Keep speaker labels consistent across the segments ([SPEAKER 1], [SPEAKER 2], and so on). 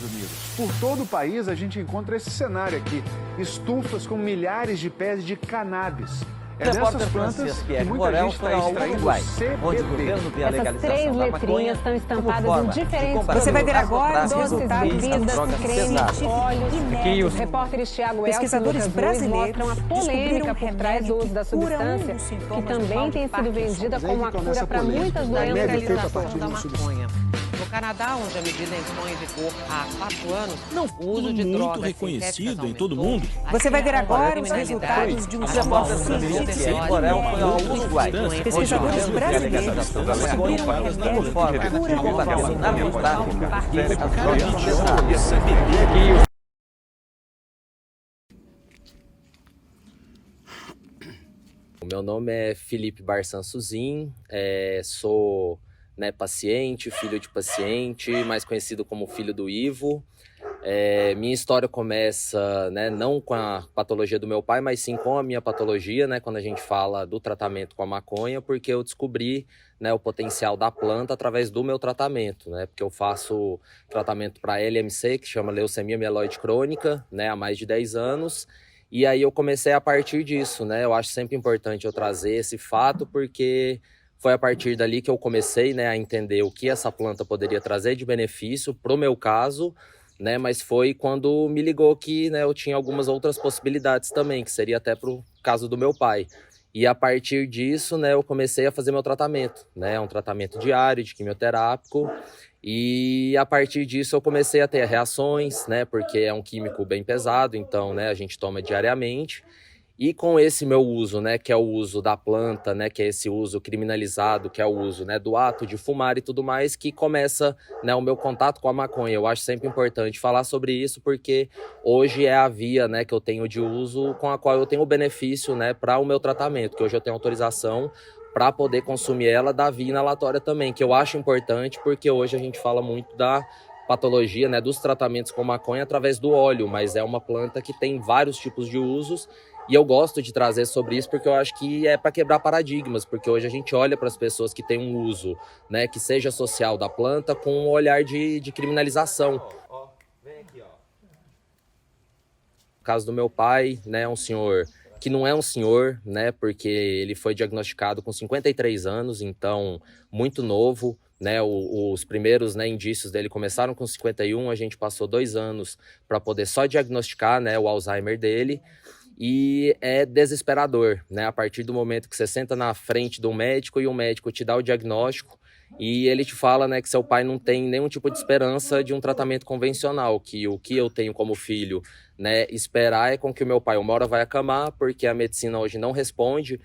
[SPEAKER 1] Unidos. Por todo o país, a gente encontra esse cenário aqui. Estufas com milhares de pés de cannabis. É dessas plantas que muita gente está extraindo CBD.
[SPEAKER 2] Essas 3 letrinhas estão estampadas em diferentes...
[SPEAKER 3] Você vai ver agora os
[SPEAKER 2] doces,
[SPEAKER 3] resultados
[SPEAKER 2] bebidas, cremes, óleos e
[SPEAKER 3] médicos.
[SPEAKER 2] os repórteres Thiago
[SPEAKER 3] Pesquisadores
[SPEAKER 2] Elcio e Lucas Luiz
[SPEAKER 3] brasileiros
[SPEAKER 2] mostram a polêmica por trás do uso da
[SPEAKER 3] cura
[SPEAKER 2] substância, que também tem sido vendida como uma cura para muitas
[SPEAKER 1] Da
[SPEAKER 2] doenças.
[SPEAKER 1] legalização
[SPEAKER 4] da maconha. No Canadá, onde a medida entrou em vigor há 4 anos, o uso de
[SPEAKER 5] muito
[SPEAKER 4] drogas
[SPEAKER 5] reconhecido em todo mundo.
[SPEAKER 3] Você vai ver agora os resultados de um estudo científico. Pesquisadores brasileiros descobriram um remédio que cura
[SPEAKER 6] O meu nome é Felipe Barçan Suzin, sou paciente, filho de paciente, mais conhecido como filho do Ivo. Minha história começa não com a patologia do meu pai, mas sim com a minha patologia, quando a gente fala do tratamento com a maconha, porque eu descobri o potencial da planta através do meu tratamento, porque eu faço tratamento para LMC, que chama leucemia mieloide crônica, há mais de 10 anos, e aí eu comecei a partir disso, eu acho sempre importante eu trazer esse fato, porque foi a partir dali que eu comecei a entender o que essa planta poderia trazer de benefício para o meu caso, mas foi quando me ligou que eu tinha algumas outras possibilidades também, que seria até para o caso do meu pai. E a partir disso, eu comecei a fazer meu tratamento, um tratamento diário de quimioterápico, e a partir disso eu comecei a ter reações, porque é um químico bem pesado, então a gente toma diariamente. E com esse meu uso, que é o uso da planta, que é esse uso criminalizado, que é o uso do ato de fumar e tudo mais, que começa o meu contato com a maconha. Eu acho sempre importante falar sobre isso, porque hoje é a via que eu tenho de uso com a qual eu tenho benefício para o meu tratamento, que hoje eu tenho autorização para poder consumir ela da via inalatória também, que eu acho importante, porque hoje a gente fala muito da patologia, dos tratamentos com maconha através do óleo, mas é uma planta que tem vários tipos de usos. E eu gosto de trazer sobre isso porque eu acho que é para quebrar paradigmas, porque hoje a gente olha para as pessoas que têm um uso, que seja social da planta, com um olhar de criminalização. Vem aqui, ó. No caso do meu pai, um senhor que não é um senhor, porque ele foi diagnosticado com 53 anos, então muito novo. Os primeiros indícios dele começaram com 51, a gente passou 2 anos para poder só diagnosticar o Alzheimer dele. E é desesperador, a partir do momento que você senta na frente de um médico e o médico te dá o diagnóstico e ele te fala que seu pai não tem nenhum tipo de esperança de um tratamento convencional, que o que eu tenho como filho, esperar é com que o meu pai uma hora vai acamar, porque a medicina hoje não responde,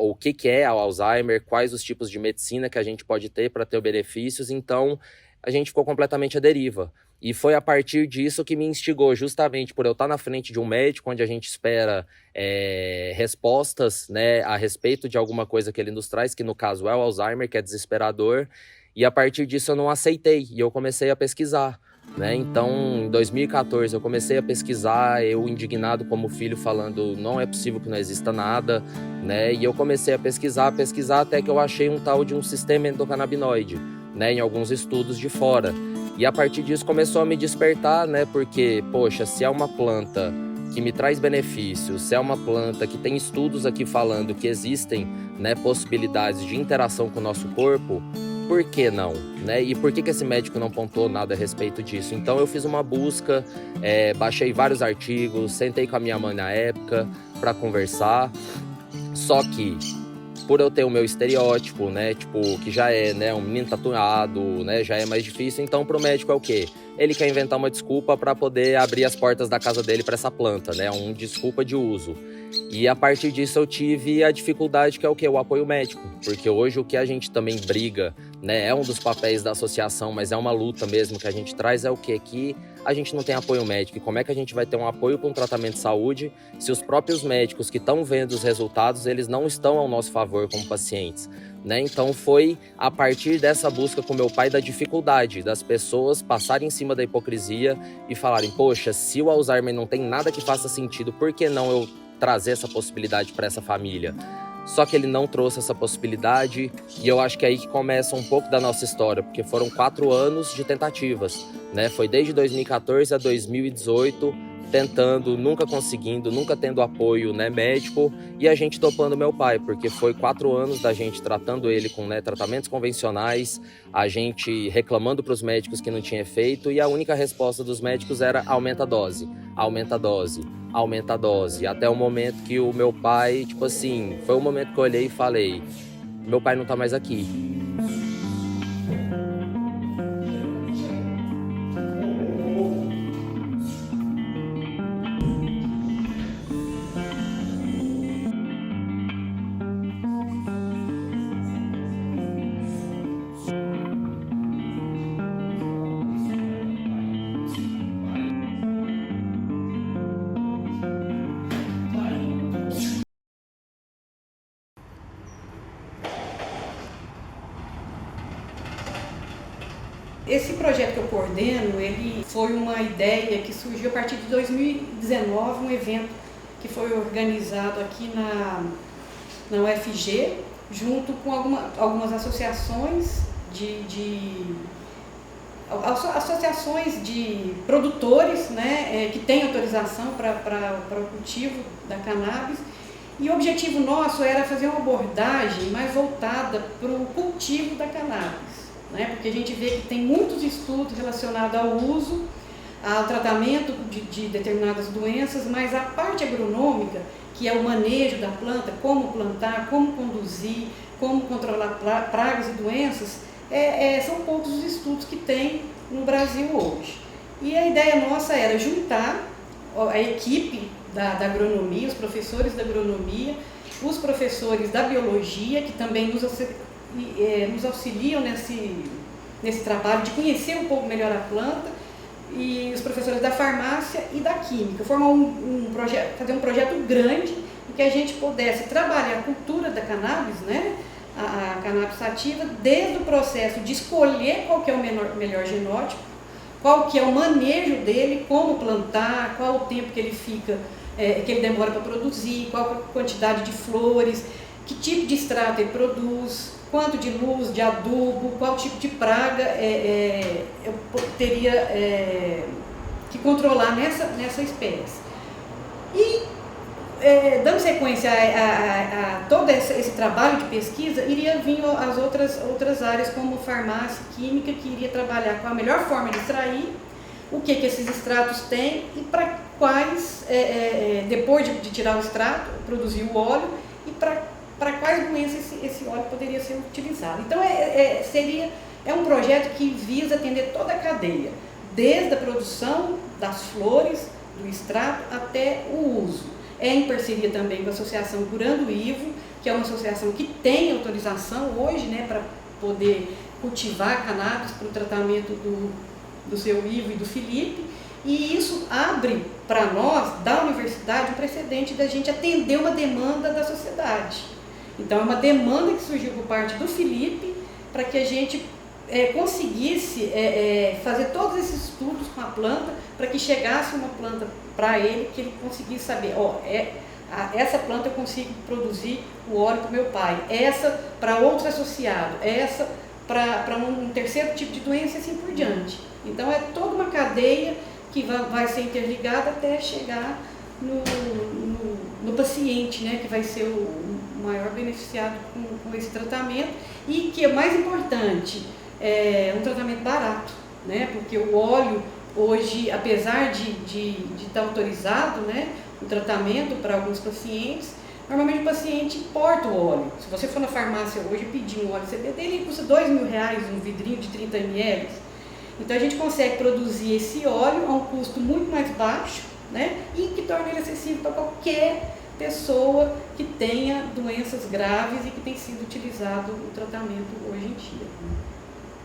[SPEAKER 6] o que é o Alzheimer, quais os tipos de medicina que a gente pode ter para ter benefícios, então a gente ficou completamente à deriva. E foi a partir disso que me instigou, justamente por eu estar na frente de um médico, onde a gente espera respostas a respeito de alguma coisa que ele nos traz, que no caso é o Alzheimer, que é desesperador. E a partir disso eu não aceitei e eu comecei a pesquisar. Então, em 2014, eu comecei a pesquisar, eu indignado como filho, falando não é possível que não exista nada, E eu comecei a pesquisar, até que eu achei um tal de um sistema endocannabinoide, em alguns estudos de fora. E a partir disso começou a me despertar, porque, poxa, se é uma planta que me traz benefícios, se é uma planta que tem estudos aqui falando que existem, possibilidades de interação com o nosso corpo, por que não? E por que esse médico não pontuou nada a respeito disso? Então eu fiz uma busca, baixei vários artigos, sentei com a minha mãe na época para conversar, só que por eu ter o meu estereótipo, que já é, um menino tatuado, já é mais difícil, então pro médico é o quê? Ele quer inventar uma desculpa para poder abrir as portas da casa dele para essa planta, uma desculpa de uso. E a partir disso eu tive a dificuldade que é o quê? O apoio médico, porque hoje o que a gente também briga, é um dos papéis da associação, mas é uma luta mesmo que a gente traz, é o quê? Que a gente não tem apoio médico. E como é que a gente vai ter um apoio para um tratamento de saúde se os próprios médicos que estão vendo os resultados, eles não estão ao nosso favor como pacientes? Então foi a partir dessa busca com meu pai da dificuldade das pessoas passarem em cima da hipocrisia e falarem, poxa, se o Alzheimer não tem nada que faça sentido, por que não eu trazer essa possibilidade para essa família? só que ele não trouxe essa possibilidade, e eu acho que é aí que começa um pouco da nossa história, porque foram 4 anos de tentativas, né? Foi desde 2014 a 2018, tentando, nunca conseguindo, nunca tendo apoio, né, médico, e a gente topando meu pai, porque foi 4 anos da gente tratando ele com, né, tratamentos convencionais, a gente reclamando para os médicos que não tinha efeito, e a única resposta dos médicos era aumenta a dose, aumenta a dose, aumenta a dose, até o momento que o meu pai, tipo assim, foi o momento que eu olhei e falei, meu pai não tá mais aqui.
[SPEAKER 5] Esse projeto que eu coordeno, ele foi uma ideia que surgiu a partir de 2019, um evento que foi organizado aqui na UFG, junto com algumas associações associações de produtores, né, que têm autorização para o cultivo da cannabis. E o objetivo nosso era fazer uma abordagem mais voltada para o cultivo da cannabis, né? Porque a gente vê que tem muitos estudos relacionados ao uso, ao tratamento de determinadas doenças, mas a parte agronômica, que é o manejo da planta, como plantar, como conduzir, como controlar pragas e doenças, são poucos os estudos que tem no Brasil hoje. E a ideia nossa era juntar a equipe da agronomia, os professores da agronomia, os professores da biologia, que também nos auxiliam nesse trabalho de conhecer um pouco melhor a planta, e os professores da farmácia e da química, formar fazer um projeto grande em que a gente pudesse trabalhar a cultura da cannabis, né, a cannabis sativa, desde o processo de escolher qual que é o melhor genótipo, qual que é o manejo dele, como plantar, qual o tempo que ele fica, que ele demora para produzir, qual a quantidade de flores, que tipo de extrato ele produz, quanto de luz, de adubo, qual tipo de praga eu teria que controlar nessa espécie. E, dando sequência a todo esse trabalho de pesquisa, iria vir as outras áreas, como farmácia, química, que iria trabalhar com a melhor forma de extrair, o que esses extratos têm e para quais, depois de tirar o extrato, produzir o óleo, e para quais doenças esse óleo poderia ser utilizado. Então, é um projeto que visa atender toda a cadeia, desde a produção das flores, do extrato, até o uso. É em parceria também com a Associação Curando o Ivo, que é uma associação que tem autorização hoje, né, para poder cultivar cannabis para o tratamento do seu Ivo e do Felipe, e isso abre para nós, da universidade, um precedente da gente atender uma demanda da sociedade. Então, é uma demanda que surgiu por parte do Felipe para que a gente conseguisse fazer todos esses estudos com a planta, para que chegasse uma planta para ele, que ele conseguisse saber, essa planta eu consigo produzir o óleo para o meu pai, essa para outro associado, essa para um terceiro tipo de doença e assim por diante. Então, é toda uma cadeia que vai ser interligada até chegar no paciente, né, que vai ser o maior beneficiado com esse tratamento, e que é mais importante, um tratamento barato, né, porque o óleo hoje, apesar de estar autorizado, né, o tratamento para alguns pacientes, normalmente o paciente importa o óleo. Se você for na farmácia hoje e pedir um óleo CBD, ele custa R$2.000, um vidrinho de 30 ml. Então a gente consegue produzir esse óleo a um custo muito mais baixo, né, e que torna ele acessível para qualquer pessoa que tenha doenças graves e que tem sido utilizado o tratamento hoje em dia.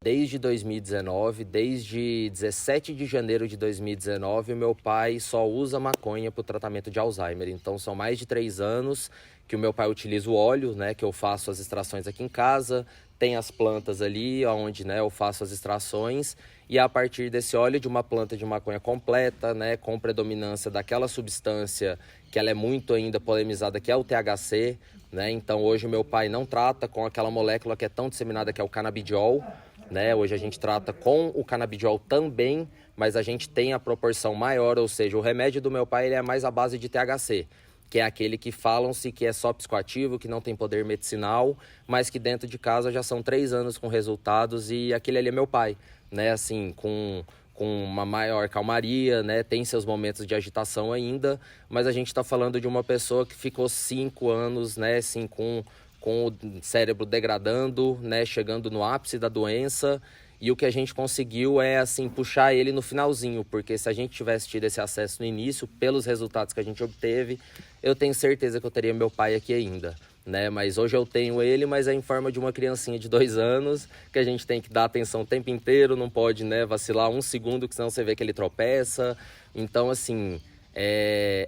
[SPEAKER 6] Desde 2019, desde 17 de janeiro de 2019, o meu pai só usa maconha para o tratamento de Alzheimer. Então, são mais de 3 anos que o meu pai utiliza o óleo, né, que eu faço as extrações aqui em casa. Tem as plantas ali, onde, né, eu faço as extrações. e a partir desse óleo de uma planta de maconha completa, né, com predominância daquela substância que ela é muito ainda polemizada, que é o THC, né? Então hoje o meu pai não trata com aquela molécula que é tão disseminada, que é o canabidiol, né? Hoje a gente trata com o canabidiol também, mas a gente tem a proporção maior, ou seja, o remédio do meu pai ele é mais à base de THC, que é aquele que falam-se que é só psicoativo, que não tem poder medicinal, mas que dentro de casa já são 3 anos com resultados, e aquele ali é meu pai, né? Assim, com uma maior calmaria, né? Tem seus momentos de agitação ainda, mas a gente está falando de uma pessoa que ficou 5 anos, né? Assim, com o cérebro degradando, né? Chegando no ápice da doença. E o que a gente conseguiu é, assim, puxar ele no finalzinho, porque se a gente tivesse tido esse acesso no início, pelos resultados que a gente obteve, eu tenho certeza que eu teria meu pai aqui ainda, né? Mas hoje eu tenho ele, mas é em forma de uma criancinha de 2 anos, que a gente tem que dar atenção o tempo inteiro, não pode, né, vacilar 1 segundo, que senão você vê que ele tropeça. Então, assim,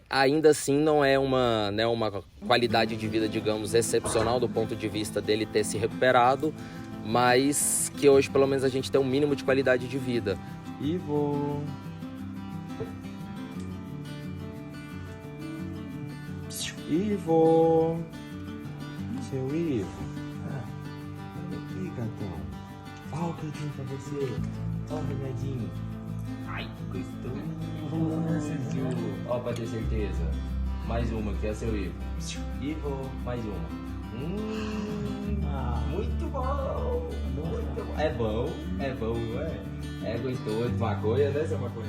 [SPEAKER 6] ainda assim não é uma qualidade de vida, digamos, excepcional do ponto de vista dele ter se recuperado, mas que hoje pelo menos a gente tem um mínimo de qualidade de vida.
[SPEAKER 7] Ivo. Ivo. Seu Ivo. Aqui, gatão. Ó o cantinho pra você. Ó o remedinho. Ai, gostoso. Ó, pra ter certeza. Mais uma aqui, é seu Ivo. Ivo, mais uma. Muito bom, muito bom. É bom, não é? É gostoso de maconha, né, seu maconha?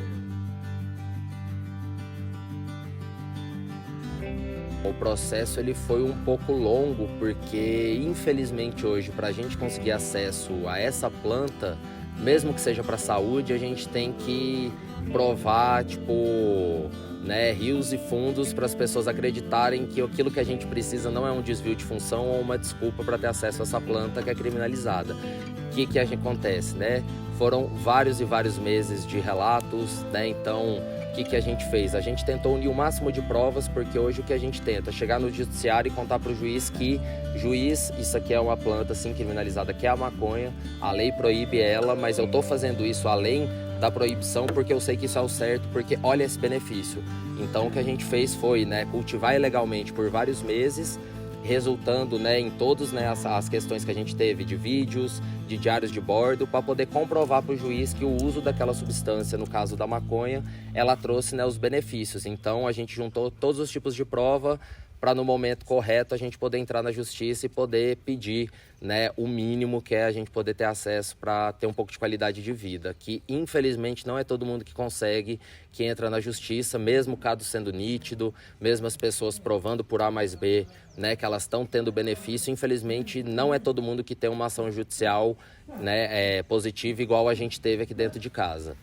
[SPEAKER 6] O processo ele foi um pouco longo, porque infelizmente hoje, para a gente conseguir acesso a essa planta, mesmo que seja para a saúde, a gente tem que provar, tipo, né, rios e fundos para as pessoas acreditarem que aquilo que a gente precisa não é um desvio de função ou uma desculpa para ter acesso a essa planta que é criminalizada. O que acontece, né? Foram vários e vários meses de relatos, né? Então, o que a gente fez? A gente tentou unir o máximo de provas, porque hoje o que a gente tenta é chegar no judiciário e contar para o juiz que, juiz, isso aqui é uma planta assim criminalizada, que é a maconha, a lei proíbe ela, mas eu estou fazendo isso além da proibição porque eu sei que isso é o certo, porque olha esse benefício. Então o que a gente fez foi, né, cultivar ilegalmente por vários meses, resultando, né, em todas, né, as questões que a gente teve de vídeos, de diários de bordo, para poder comprovar para o juiz que o uso daquela substância, no caso da maconha, ela trouxe, né, os benefícios. Então a gente juntou todos os tipos de prova para no momento correto a gente poder entrar na justiça e poder pedir, né, o mínimo, que é a gente poder ter acesso para ter um pouco de qualidade de vida, que infelizmente não é todo mundo que consegue, que entra na justiça, mesmo o caso sendo nítido, mesmo as pessoas provando por A mais B, né, que elas estão tendo benefício, infelizmente não é todo mundo que tem uma ação judicial, né, positiva igual a gente teve aqui dentro de casa.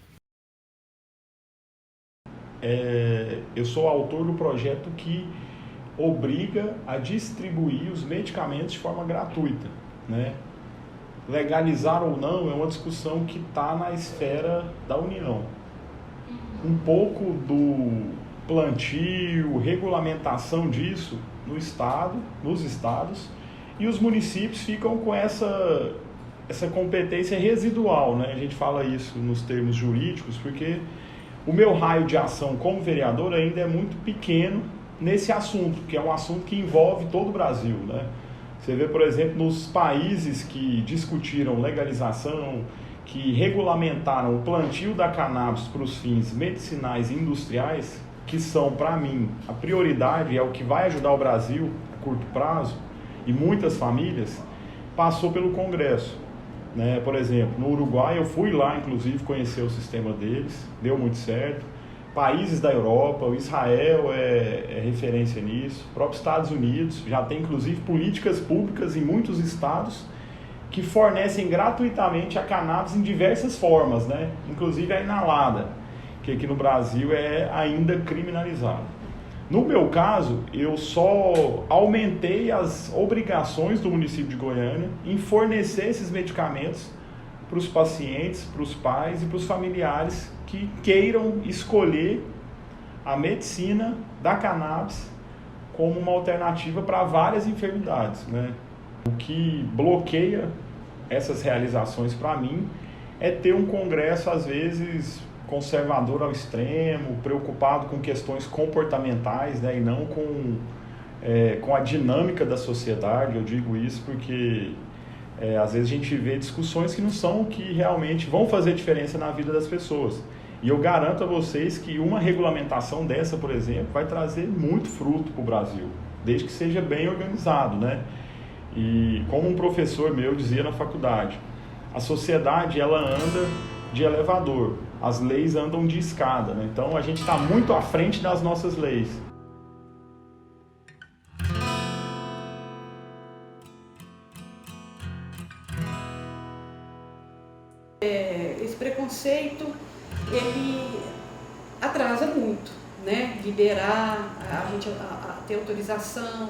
[SPEAKER 8] Eu sou autor do projeto que obriga a distribuir os medicamentos de forma gratuita, né? Legalizar ou não é uma discussão que está na esfera da União. Um pouco do plantio, regulamentação disso no estado, nos estados, e os municípios ficam com essa competência residual, né? A gente fala isso nos termos jurídicos, porque o meu raio de ação como vereador ainda é muito pequeno nesse assunto, que é um assunto que envolve todo o Brasil, né? Você vê, por exemplo, nos países que discutiram legalização, que regulamentaram o plantio da cannabis para os fins medicinais e industriais, que são, para mim, a prioridade, é o que vai ajudar o Brasil a curto prazo, e muitas famílias, passou pelo Congresso, né? Por exemplo, no Uruguai, eu fui lá, inclusive, conhecer o sistema deles, deu muito certo. Países da Europa, o Israel é referência nisso, o próprio Estados Unidos já tem inclusive políticas públicas em muitos estados que fornecem gratuitamente a cannabis em diversas formas, né? Inclusive a inalada, que aqui no Brasil é ainda criminalizada. No meu caso, eu só aumentei as obrigações do município de Goiânia em fornecer esses medicamentos para os pacientes, para os pais e para os familiares que queiram escolher a medicina da cannabis como uma alternativa para várias enfermidades, né? O que bloqueia essas realizações para mim é ter um Congresso, às vezes, conservador ao extremo, preocupado com questões comportamentais, né, e não com a dinâmica da sociedade. Eu digo isso porque às vezes a gente vê discussões que não são o que realmente vão fazer diferença na vida das pessoas. E eu garanto a vocês que uma regulamentação dessa, por exemplo, vai trazer muito fruto para o Brasil, desde que seja bem organizado, né? E como um professor meu dizia na faculdade, a sociedade ela anda de elevador, as leis andam de escada, né? Então a gente está muito à frente das nossas leis.
[SPEAKER 5] Esse preconceito, ele atrasa muito, né? Liberar, a gente a ter autorização.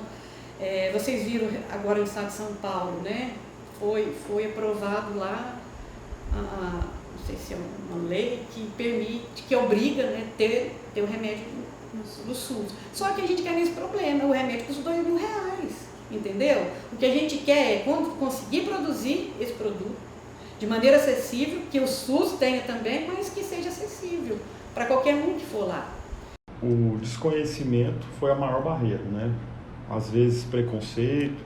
[SPEAKER 5] Vocês viram agora no estado de São Paulo, né? Foi aprovado lá, não sei se é uma lei que permite, que obriga, né, ter o remédio no SUS. Só que a gente quer nesse problema, o remédio custa R$2.000, entendeu? O que a gente quer é conseguir produzir esse produto de maneira acessível, que o SUS tenha também, mas que seja acessível para qualquer um que for lá.
[SPEAKER 8] O desconhecimento foi a maior barreira, né? Às vezes preconceito,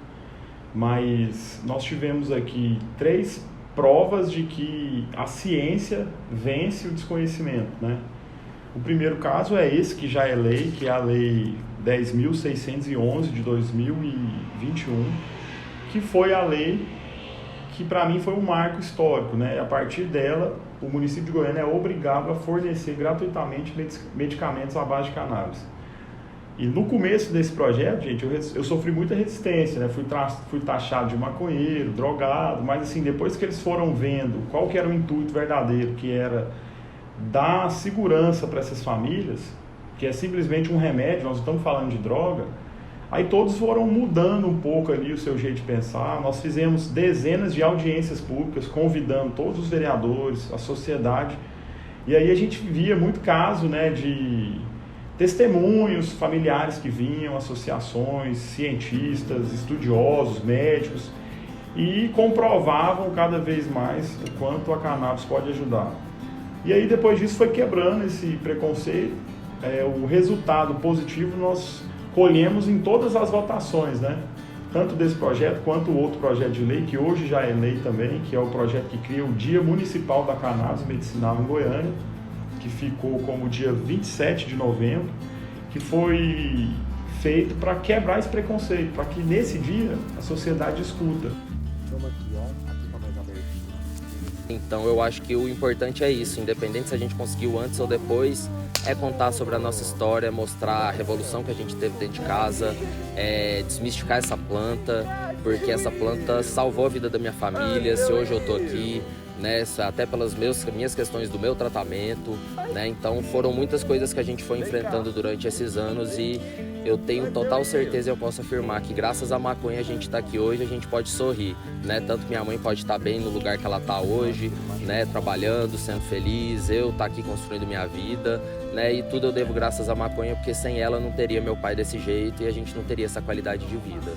[SPEAKER 8] mas nós tivemos aqui 3 provas de que a ciência vence o desconhecimento, né? O primeiro caso é esse que já é lei, que é a Lei 10.611 de 2021, que foi a lei que para mim foi um marco histórico, né? A partir dela, o município de Goiânia é obrigado a fornecer gratuitamente medicamentos à base de cannabis. E no começo desse projeto, gente, eu sofri muita resistência, né? Fui taxado de maconheiro, drogado, mas assim, depois que eles foram vendo qual que era o intuito verdadeiro, que era dar segurança para essas famílias, que é simplesmente um remédio, nós não estamos falando de droga, aí todos foram mudando um pouco ali o seu jeito de pensar. Nós fizemos dezenas de audiências públicas, convidando todos os vereadores, a sociedade, e aí a gente via muito caso, né, de testemunhos familiares que vinham, associações, cientistas, estudiosos, médicos, e comprovavam cada vez mais o quanto a cannabis pode ajudar. E aí depois disso foi quebrando esse preconceito. O resultado positivo nós colhemos em todas as votações, né? Tanto desse projeto quanto o outro projeto de lei, que hoje já é lei também, que é o projeto que cria o Dia Municipal da Cannabis Medicinal em Goiânia, que ficou como dia 27 de novembro, que foi feito para quebrar esse preconceito, para que nesse dia a sociedade escuta.
[SPEAKER 6] Então eu acho que o importante é isso, independente se a gente conseguiu antes ou depois, é contar sobre a nossa história, mostrar a revolução que a gente teve dentro de casa, desmistificar essa planta, porque essa planta salvou a vida da minha família. Se hoje eu estou aqui, né, até pelas minhas questões do meu tratamento, né, então foram muitas coisas que a gente foi enfrentando durante esses anos e eu tenho total certeza e eu posso afirmar que graças à maconha a gente está aqui hoje, a gente pode sorrir, né, tanto minha mãe pode estar bem no lugar que ela está hoje, né, trabalhando, sendo feliz, eu estar aqui construindo minha vida, né, e tudo eu devo graças à maconha, porque sem ela não teria meu pai desse jeito e a gente não teria essa qualidade de vida.